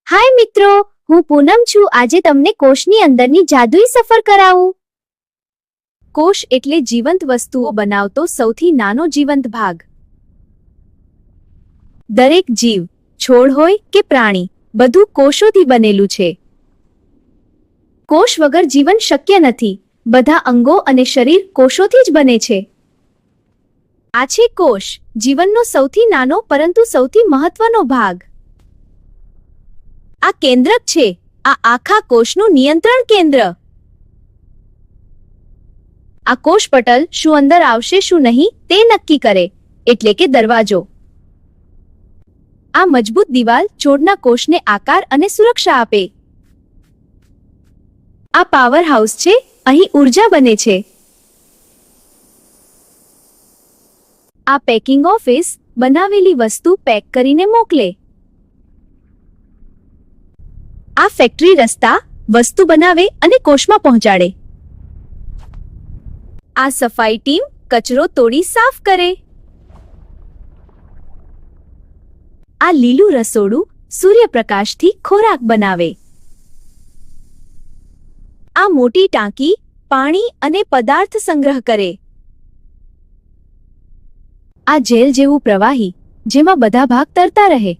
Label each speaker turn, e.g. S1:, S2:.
S1: હાય મિત્રો, હું પૂનમ છું. આજે તમને કોષની અંદરની જાદુઈ સફર કરાવું. કોષ એટલે જીવંત વસ્તુઓ બનાવતો સૌથી નાનો જીવંત ભાગ. દરેક જીવ, છોડ હોય કે પ્રાણી, બધું કોષોથી બનેલું છે. કોષ વગર જીવન શક્ય નથી. બધા અંગો અને શરીર કોષોથી જ બને છે. આ છે કોષ, જીવનનો સૌથી નાનો પરંતુ સૌથી મહત્વનો ભાગ. આ કેન્દ્રક છે, આ આખા કોષનું નિયંત્રણ કેન્દ્ર. આ કોષપટલ શું અંદર આવશે શું નહીં તે નક્કી કરે, એટલે કે દરવાજો. આ મજબૂત દિવાલ છોડના કોષને આકાર અને સુરક્ષા આપે. આ પાવર હાઉસ છે, અહીં ઉર્જા બને છે. આ પેકિંગ ઓફિસ બનાવેલી વસ્તુ પેક કરીને મોકલે. આ ફેક્ટરી રસ્તા વસ્તુ બનાવે અને કોષમાં પહોંચાડે. આ સફાઈ ટીમ કચરો તોડી સાફ કરે. આ લીલું રસોડું સૂર્યપ્રકાશથી ખોરાક બનાવે. આ મોટી ટાંકી પાણી અને પદાર્થ સંગ્રહ કરે. આ જેલ જેવું પ્રવાહી જેમાં બધા ભાગ તરતા રહે.